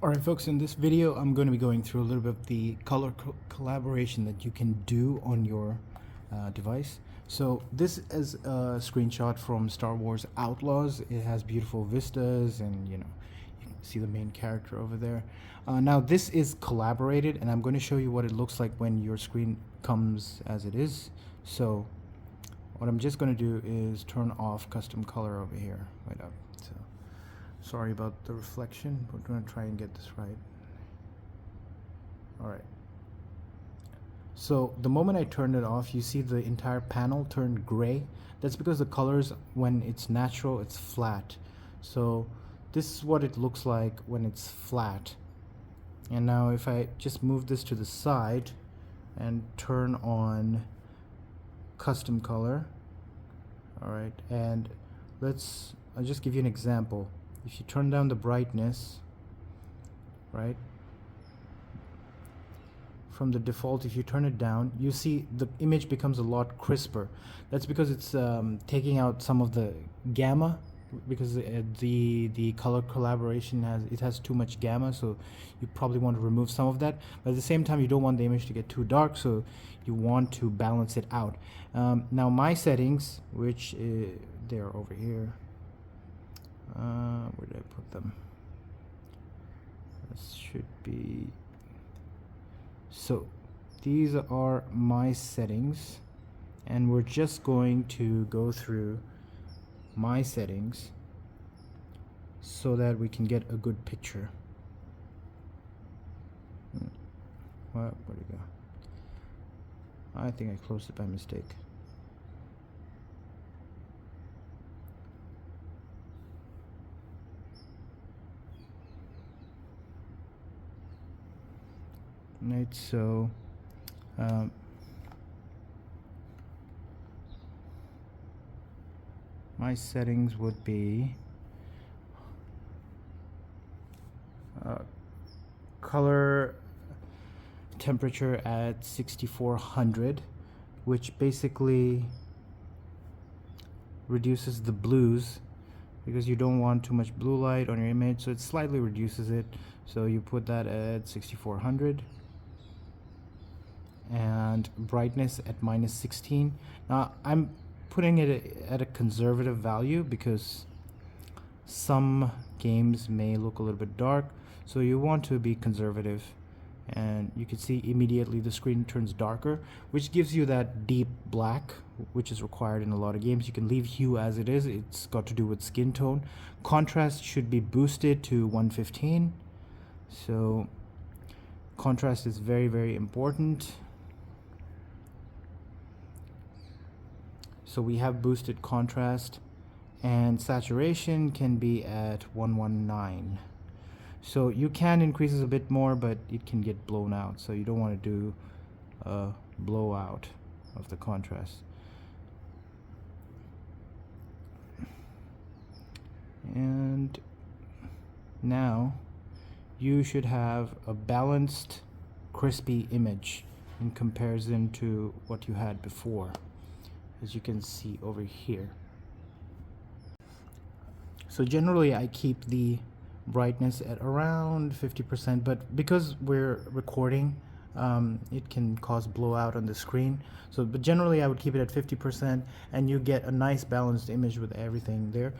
Alright folks, in this video I'm going to be going through a little bit of the color collaboration that you can do on your device. So this is a screenshot from Star Wars Outlaws. It has beautiful vistas and you can see the main character over there. Now this is collaborated and I'm going to show you what it looks like when your screen comes as it is. So what I'm just going to do is turn off custom color over here. Right up. So sorry about the reflection, but we're going to try and get this right. Alright. So the moment I turn it off, you see the entire panel turn gray. That's because the colors, when it's natural, it's flat. So this is what it looks like when it's flat. And now if I just move this to the side and turn on custom color. Alright, and I'll just give you an example. If you turn down the brightness, right, from the default, if you turn it down, you see the image becomes a lot crisper. That's because it's taking out some of the gamma, because the color collaboration has too much gamma, so you probably want to remove some of that. But at the same time, you don't want the image to get too dark, so you want to balance it out. Now my settings, which they're over here. Where did I put them? This should be. So these are my settings, and we're just going to go through my settings so that we can get a good picture. Where'd it go? I think I closed it by mistake. Right, so my settings would be color temperature at 6400, which basically reduces the blues because you don't want too much blue light on your image, so it slightly reduces it. So you put that at 6400. And brightness at -16. Now I'm putting it at a conservative value because some games may look a little bit dark, so you want to be conservative. And you can see immediately the screen turns darker, which gives you that deep black, which is required in a lot of games. You can leave hue as it is. It's got to do with skin tone. Contrast should be boosted to 115. So contrast is very, very important. So we have boosted contrast, and saturation can be at 119. So you can increase this a bit more, but it can get blown out. So you don't want to do a blowout of the contrast. And now you should have a balanced, crispy image in comparison to what you had before, as you can see over here. So generally I keep the brightness at around 50%, but because we're recording, it can cause blowout on the screen. But generally I would keep it at 50%, and you get a nice balanced image with everything there.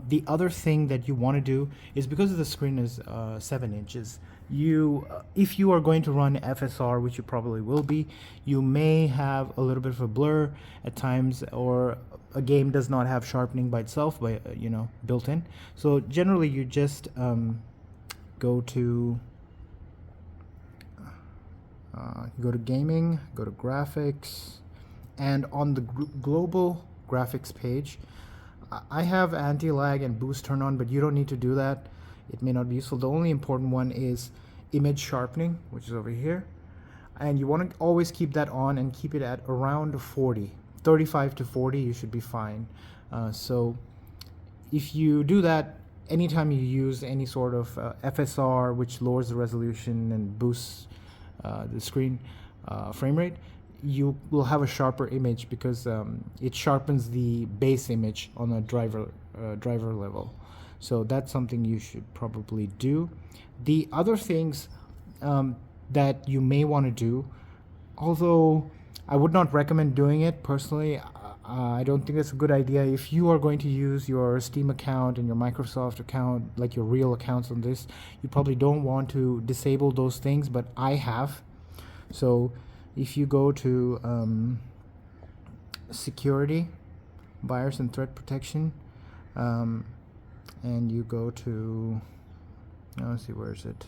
The other thing that you want to do is, because the screen is 7 inches, if you are going to run FSR, which you probably will be, you may have a little bit of a blur at times, or a game does not have sharpening by itself, built in. So generally you just go to gaming, go to graphics, and on the global graphics page, I have anti-lag and boost turned on, but you don't need to do that. It may not be useful. The only important one is image sharpening, which is over here, and you want to always keep that on and keep it at around 40. 35 to 40, you should be fine. So if you do that, anytime you use any sort of FSR, which lowers the resolution and boosts the screen frame rate, you will have a sharper image because it sharpens the base image on a driver level. So that's something you should probably do. The other things that you may want to do, although I would not recommend doing it personally, I don't think that's a good idea. If you are going to use your Steam account and your Microsoft account, like your real accounts on this, you probably don't want to disable those things, but I have. So if you go to security, BIOS and threat protection, and you go to, let's see, where is it?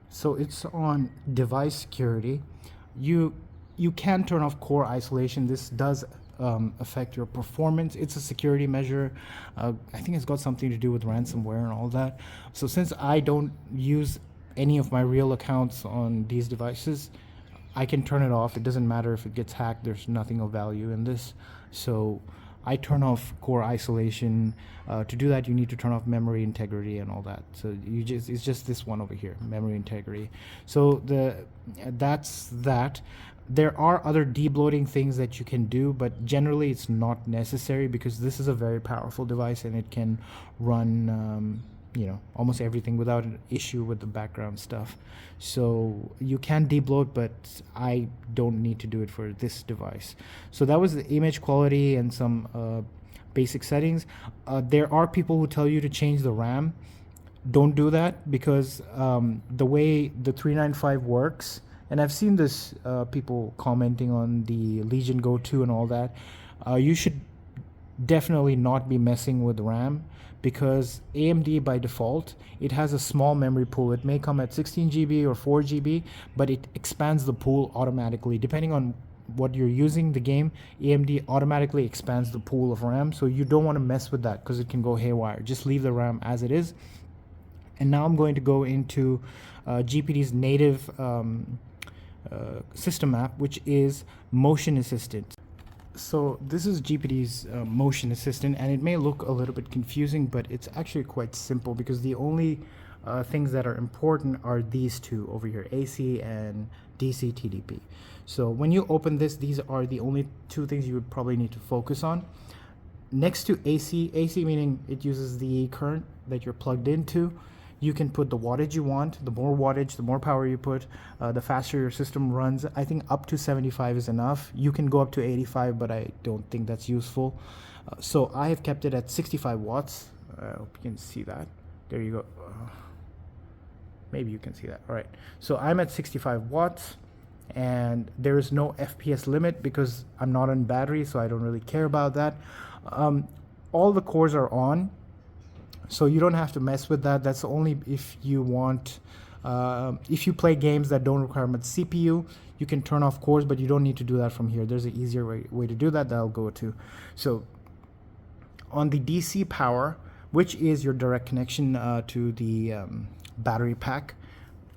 So it's on device security. You can turn off core isolation. This does affect your performance. It's a security measure. I think it's got something to do with ransomware and all that. So since I don't use any of my real accounts on these devices, I can turn it off. It doesn't matter if it gets hacked. There's nothing of value in this. So I turn off core isolation. To do that, you need to turn off memory integrity and all that. So it's just this one over here, memory integrity. So that's that. There are other debloating things that you can do, but generally it's not necessary because this is a very powerful device and it can run almost everything without an issue with the background stuff. So you can debloat, but I don't need to do it for this device. So that was the image quality and some basic settings. There are people who tell you to change the RAM. Don't do that because the way the 395 works, and I've seen this people commenting on the Legion Go 2 and all that, you should definitely not be messing with RAM, because AMD by default, it has a small memory pool. It may come at 16 GB or 4 GB, but it expands the pool automatically. Depending on what you're using, the game, AMD automatically expands the pool of RAM. So you don't want to mess with that because it can go haywire. Just leave the RAM as it is. And now I'm going to go into GPD's native system app, which is Motion Assistant. So this is GPD's motion assistant, and it may look a little bit confusing, but it's actually quite simple because the only things that are important are these two over here, AC and DC TDP. So when you open this, these are the only two things you would probably need to focus on. Next to AC meaning it uses the current that you're plugged into. You can put the wattage you want. The more wattage, the more power you put, the faster your system runs. I think up to 75 is enough. You can go up to 85, but I don't think that's useful. So I have kept it at 65 watts. I hope you can see that. There you go. Maybe you can see that. All right. So I'm at 65 watts, and there is no FPS limit because I'm not on battery, so I don't really care about that. All the cores are on. So you don't have to mess with that. That's only if you want, if you play games that don't require much CPU, you can turn off cores, but you don't need to do that from here. There's an easier way to do that I'll go to. So on the DC power, which is your direct connection to the battery pack,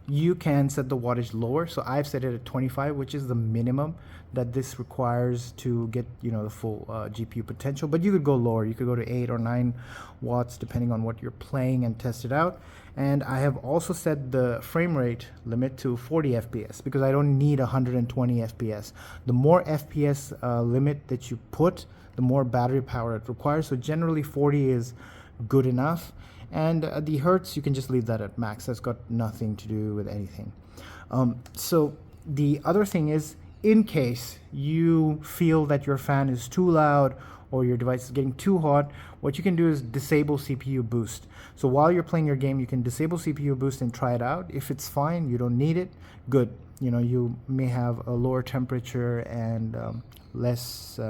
you can set the wattage lower. So I've set it at 25, which is the minimum that this requires to get the full GPU potential. But you could go lower. You could go to 8 or 9 watts depending on what you're playing and test it out. And I have also set the frame rate limit to 40 FPS because I don't need 120 FPS. The more FPS limit that you put, the more battery power it requires. So generally 40 is good enough. And the hertz, you can just leave that at max. That's got nothing to do with anything. So the other thing is, in case you feel that your fan is too loud or your device is getting too hot, what you can do is disable CPU boost. So while you're playing your game, you can disable CPU boost and try it out. If it's fine, you don't need it, good. You may have a lower temperature and less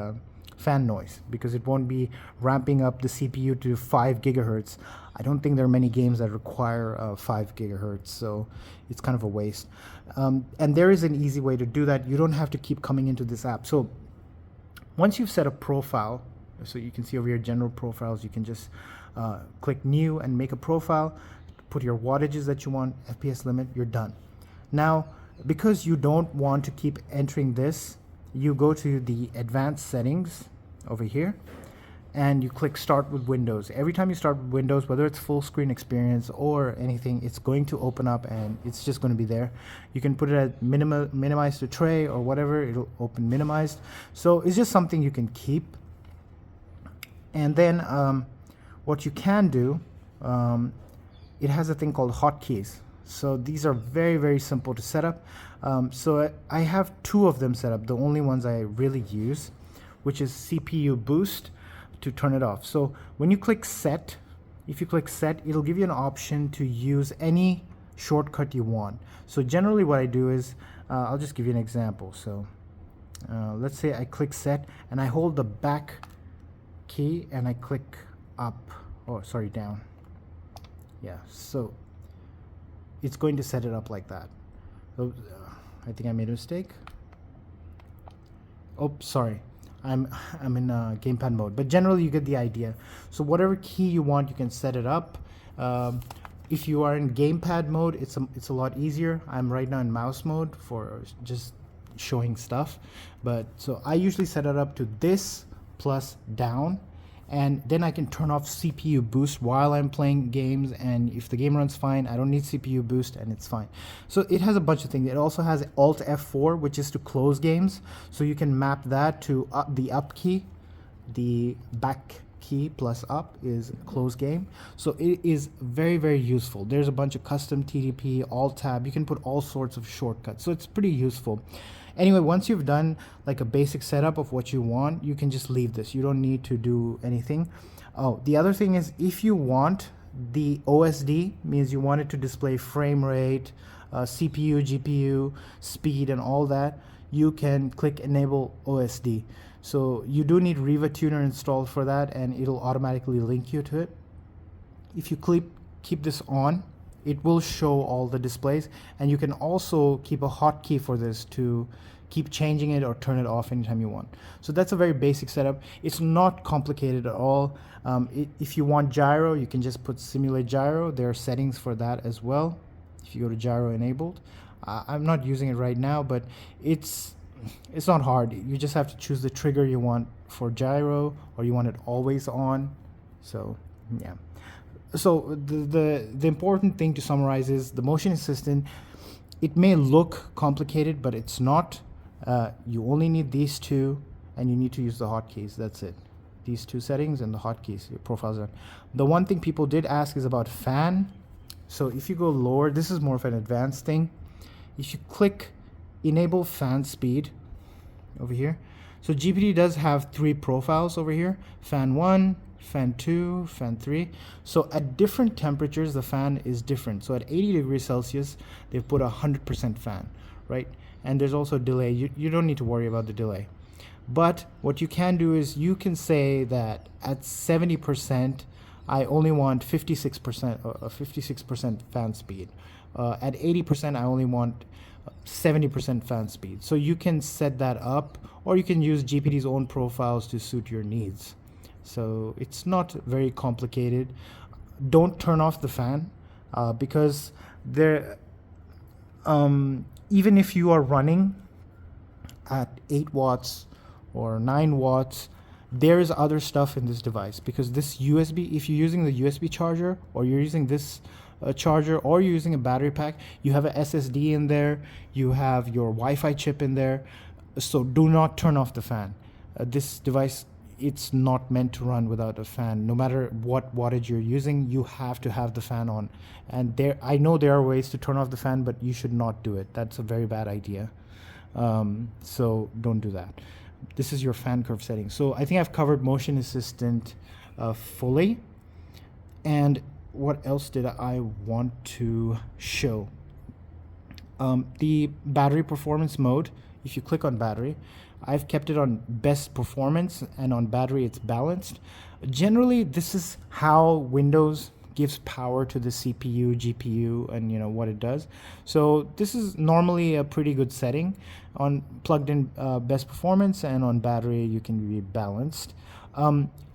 fan noise because it won't be ramping up the CPU to 5 gigahertz. I don't think there are many games that require 5 gigahertz, so it's kind of a waste. And there is an easy way to do that. You don't have to keep coming into this app. So once you've set a profile, so you can see over here general profiles, you can just click new and make a profile, put your wattages that you want, FPS limit, you're done. Now, because you don't want to keep entering this, you go to the advanced settings over here and you click start with Windows. Every time you start with Windows, whether it's full screen experience or anything, it's going to open up and it's just going to be there. You can put it at minimize to tray or whatever, it'll open minimized. So it's just something you can keep. And then what you can do, it has a thing called hotkeys. So these are very, very simple to set up. So I have two of them set up, the only ones I really use, which is CPU boost to turn it off. So when you click set, if you click set, it'll give you an option to use any shortcut you want. So generally what I do is, I'll just give you an example. So let's say I click set and I hold the back key and I click up, oh sorry, down. Yeah, so it's going to set it up like that. So, I think I made a mistake. Oh, sorry. I'm in gamepad mode, but generally you get the idea. So whatever key you want, you can set it up. If you are in gamepad mode, it's a lot easier. I'm right now in mouse mode for just showing stuff. But so I usually set it up to this plus down, and then I can turn off CPU boost while I'm playing games, and if the game runs fine, I don't need CPU boost and it's fine. So it has a bunch of things. It also has Alt F4, which is to close games, so you can map that to the up key. The back key plus up is close game. So it is very, very useful. There's a bunch of custom TDP, Alt Tab. You can put all sorts of shortcuts, so it's pretty useful. Anyway, once you've done like a basic setup of what you want, you can just leave this. You don't need to do anything. Oh, the other thing is, if you want the OSD, means you want it to display frame rate, CPU, GPU, speed, and all that, you can click enable OSD. So you do need Riva Tuner installed for that, and it'll automatically link you to it. If you keep this on, it will show all the displays, and you can also keep a hotkey for this to keep changing it or turn it off anytime you want. So that's a very basic setup. It's not complicated at all. If you want gyro, you can just put simulate gyro. There are settings for that as well. If you go to gyro enabled, I'm not using it right now, but it's not hard. You just have to choose the trigger you want for gyro, or you want it always on. So yeah. So the important thing to summarize is the motion assistant. It may look complicated, but it's not. You only need these two, and you need to use the hotkeys. That's it. These two settings and the hotkeys. Your profiles are. The one thing people did ask is about fan. So if you go lower, this is more of an advanced thing. If you click enable fan speed over here, so GPD does have 3 profiles over here: fan 1, fan 2, fan 3. So at different temperatures, the fan is different. So at 80 degrees Celsius, they've put 100% fan, right? And there's also delay. You don't need to worry about the delay. But what you can do is you can say that at 70%, I only want 56% fan speed. At 80%, I only want 70% fan speed. So you can set that up, or you can use GPD's own profiles to suit your needs. So it's not very complicated. Don't turn off the fan because there, even if you are running at 8 watts or 9 watts, there is other stuff in this device, because this USB, if you're using the USB charger, or you're using this charger, or you're using a battery pack, you have a SSD in there, you have your Wi-Fi chip in there. So do not turn off the fan. This device, it's not meant to run without a fan. No matter what wattage you're using, you have to have the fan on. And I know there are ways to turn off the fan, but you should not do it. That's a very bad idea. So don't do that. This is your fan curve setting. So I think I've covered motion assistant fully. And what else did I want to show? The battery performance mode. If you click on battery, I've kept it on best performance, and on battery it's balanced. Generally, this is how Windows gives power to the CPU, GPU, and you know what it does. So this is normally a pretty good setting. On plugged in best performance, and on battery you can be balanced.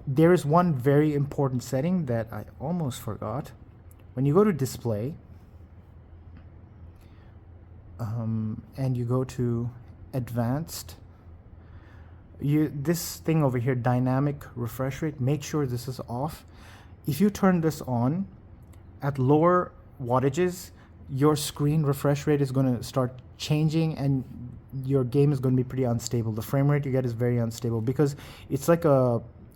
There is one very important setting that I almost forgot. When you go to display, and you go to advanced, this thing over here, dynamic refresh rate, make sure this is off. If you turn this on at lower wattages, your screen refresh rate is going to start changing, and your game is going to be pretty unstable. The frame rate you get is very unstable, because it's like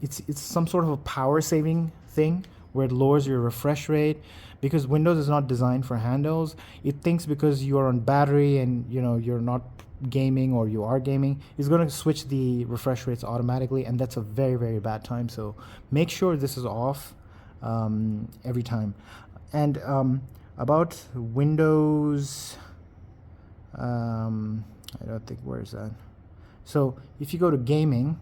it's some sort of a power saving thing where it lowers your refresh rate, because Windows is not designed for handhelds. It thinks because you are on battery and you're not gaming, or you are gaming, it's going to switch the refresh rates automatically, and that's a very, very bad time. So make sure this is off every time. And about Windows, I don't think, where is that? So if you go to gaming,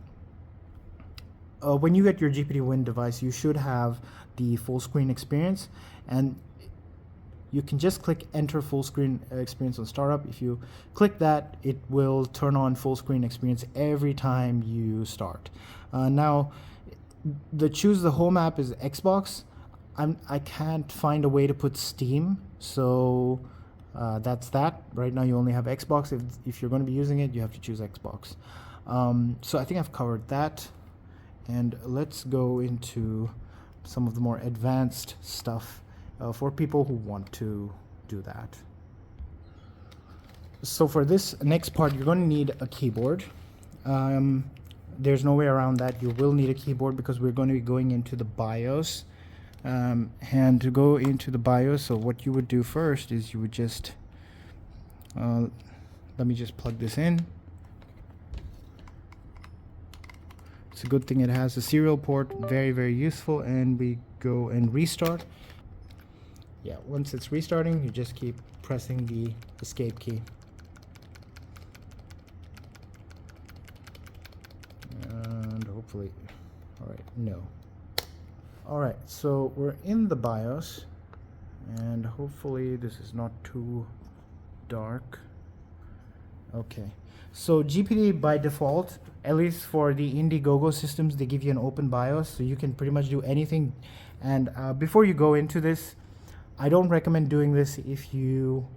when you get your GPD Win device, you should have the full screen experience, and you can just click enter full screen experience on startup. If you click that, it will turn on full screen experience every time you start. Now, the choose the home app is Xbox. I can't find a way to put Steam, so that's that. Right now you only have Xbox. If you're going to be using it, you have to choose Xbox. So I think I've covered that, and let's go into some of the more advanced stuff for people who want to do that. So for this next part, you're going to need a keyboard. There's no way around that. You will need a keyboard because we're going to be going into the BIOS. And to go into the BIOS, so what you would do first is you would just let me just plug this in. It's a good thing it has a serial port, very, very useful. And we go and restart. Yeah, once it's restarting, you just keep pressing the escape key. And hopefully, all right, no. All right, so we're in the BIOS, and hopefully this is not too dark. Okay, so GPD by default, at least for the Indiegogo systems, they give you an open BIOS, so you can pretty much do anything. And before you go into this, I don't recommend doing this if you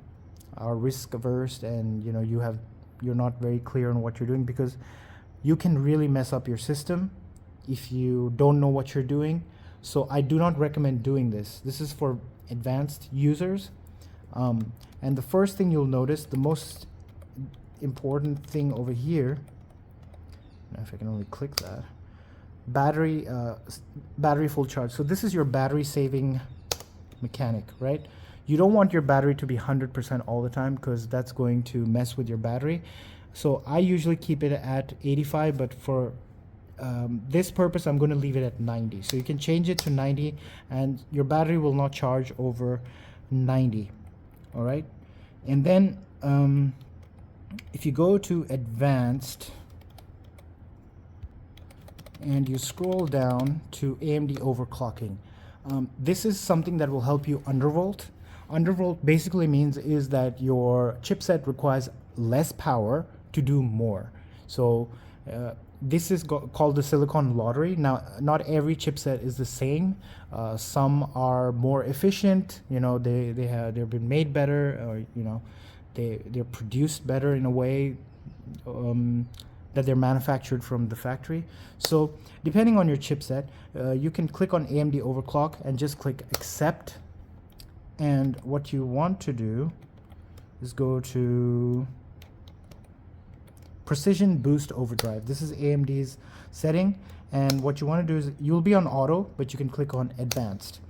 are risk averse and you're not very clear on what you're doing, because you can really mess up your system if you don't know what you're doing. So I do not recommend doing this. This is for advanced users. And the first thing you'll notice, the most important thing over here, now if I can only click that, battery full charge. So this is your battery saving mechanic, right? You don't want your battery to be 100% all the time, because that's going to mess with your battery. So I usually keep it at 85, but for this purpose, I'm going to leave it at 90. So you can change it to 90, and your battery will not charge over 90. All right. And then if you go to advanced and you scroll down to AMD overclocking, this is something that will help you undervolt. Undervolt basically means is that your chipset requires less power to do more. So this is called the silicon lottery. Now, not every chipset is the same. Some are more efficient. They've been made better, or they're produced better in a way that they're manufactured from the factory. So depending on your chipset, you can click on AMD overclock and just click accept. And what you want to do is go to Precision Boost Overdrive. This is AMD's setting, and what you want to do is you'll be on auto, but you can click on advanced.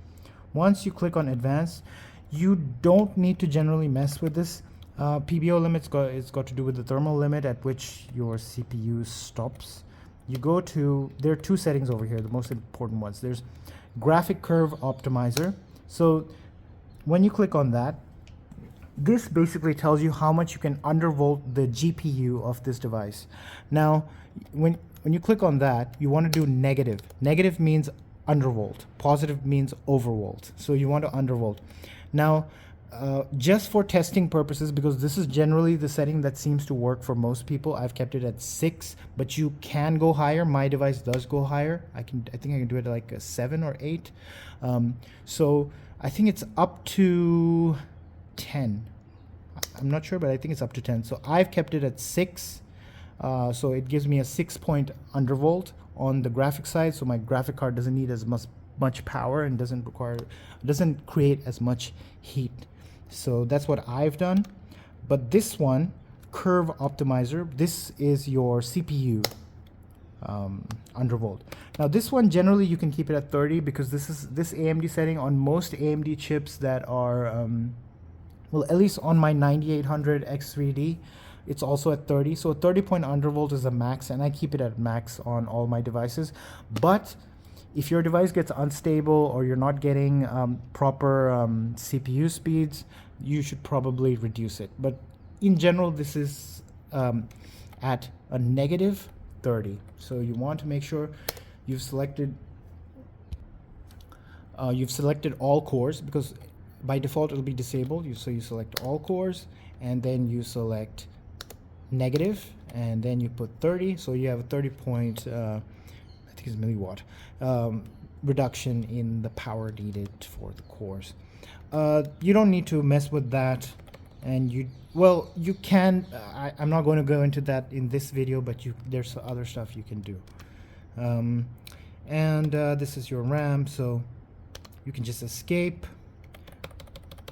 Once you click on advanced, you don't need to generally mess with this. PBO limits it's got to do with the thermal limit at which your CPU stops. You go to, there are two settings over here, the most important ones. There's graphic curve optimizer. So when you click on that, this basically tells you how much you can undervolt the GPU of this device. Now, when you click on that, you want to do negative. Negative means undervolt. Positive means overvolt. So you want to undervolt. Now, just for testing purposes, because this is generally the setting that seems to work for most people, I've kept it at 6, but you can go higher. My device does go higher. I think I can do it at like a 7 or 8. So I think it's up to 10. I'm not sure, but I think it's up to 10. So I've kept it at 6. So it gives me a 6-point undervolt on the graphic side. So my graphic card doesn't need as much power and doesn't create as much heat. So that's what I've done. But this one, curve optimizer, this is your CPU. undervolt. Now this one generally you can keep it at 30 because this AMD setting on most AMD chips that are well, at least on my 9800 X3D, it's also at 30. So 30 point undervolt is the max, and I keep it at max on all my devices. But if your device gets unstable or you're not getting proper CPU speeds, you should probably reduce it. But in general, this is at a negative 30. So you want to make sure you've selected all cores, because by default it'll be disabled. So you select all cores, and then you select negative, and then you put 30. So you have a 30 point, I think it's milliwatt, reduction in the power needed for the cores. You don't need to mess with that, and you can. I'm not going to go into that in this video, but there's other stuff you can do. This is your RAM, so you can just escape,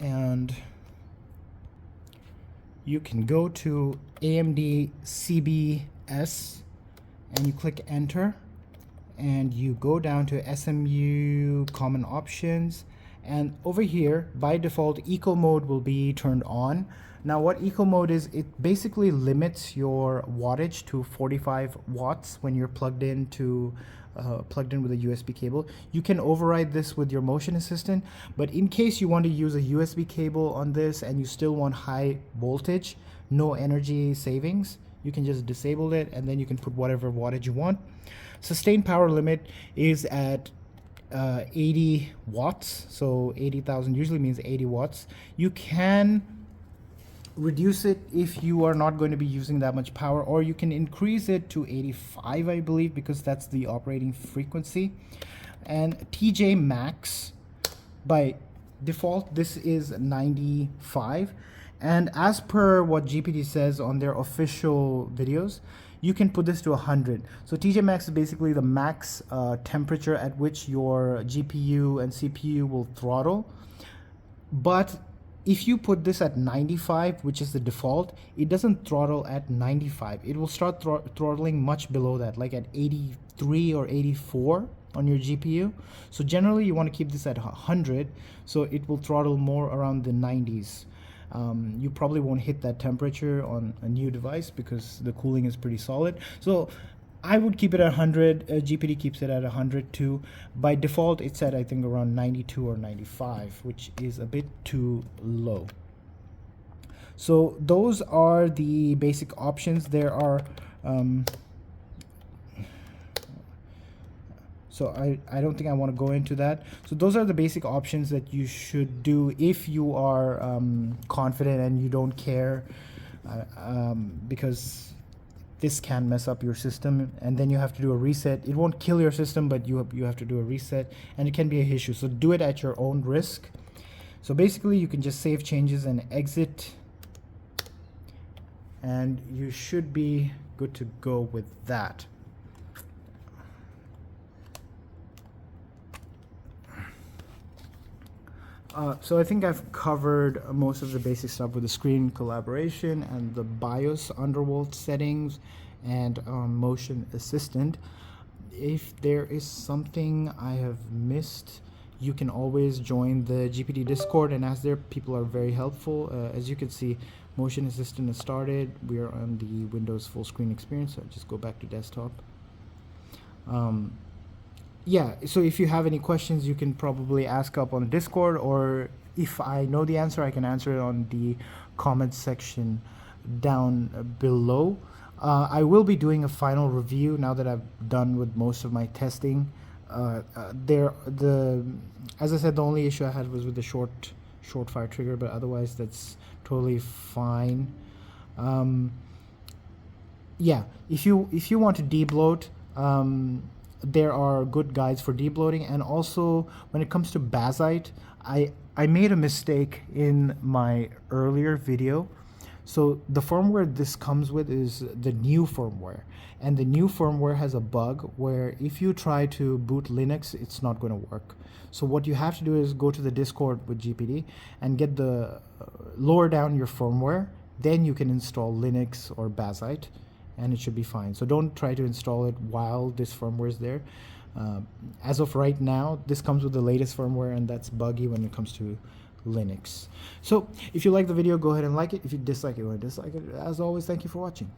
and you can go to AMD CBS, and you click enter, and you go down to SMU common options, and over here by default eco mode will be turned on. Now what eco mode is, it basically limits your wattage to 45 watts when you're plugged in with a USB cable. You can override this with your motion assistant, but in case you want to use a USB cable on this and you still want high voltage, no energy savings, you can just disable it, and then you can put whatever wattage you want. Sustained power limit is at 80 watts, so 80,000 usually means 80 watts. You can reduce it if you are not going to be using that much power, or you can increase it to 85, I believe, because that's the operating frequency. And TJ max, by default this is 95, and as per what GPD says on their official videos, you can put this to 100. So TJ max is basically the max temperature at which your GPU and CPU will throttle. But if you put this at 95, which is the default, it doesn't throttle at 95. It will start throttling much below that, like at 83 or 84 on your GPU. So generally you want to keep this at 100, so it will throttle more around the 90s. You probably won't hit that temperature on a new device because the cooling is pretty solid. So I would keep it at 100. GPD keeps it at 100 too. By default, it's at, I think, around 92 or 95, which is a bit too low. So those are the basic options. There are so I don't think I want to go into that. So those are the basic options that you should do if you are confident and you don't care, because this can mess up your system, and then you have to do a reset. It won't kill your system, but you have to do a reset, and it can be a issue. So do it at your own risk. So basically you can just save changes and exit, and you should be good to go with that. So I think I've covered most of the basic stuff with the screen calibration and the BIOS undervolt settings and motion assistant. If there is something I have missed, you can always join the GPD Discord and ask there. People are very helpful. As you can see, motion assistant has started. We are on the Windows full screen experience, so I'll just go back to desktop. Yeah, so if you have any questions, you can probably ask up on the Discord, or if I know the answer, I can answer it on the comments section down below. I will be doing a final review now that I've done with most of my testing. As I said, the only issue I had was with the short fire trigger, but otherwise that's totally fine. Yeah, if you want to debloat, there are good guides for debloating. And also when it comes to Bazite, I made a mistake in my earlier video. So the firmware this comes with is the new firmware, and the new firmware has a bug where if you try to boot Linux, it's not going to work. So what you have to do is go to the Discord with GPD and get the lower down your firmware, then you can install Linux or Bazite, and it should be fine. So don't try to install it while this firmware is there. As of right now, this comes with the latest firmware, and that's buggy when it comes to Linux. So if you like the video, go ahead and like it. If you dislike it, go ahead and dislike it. As always, thank you for watching.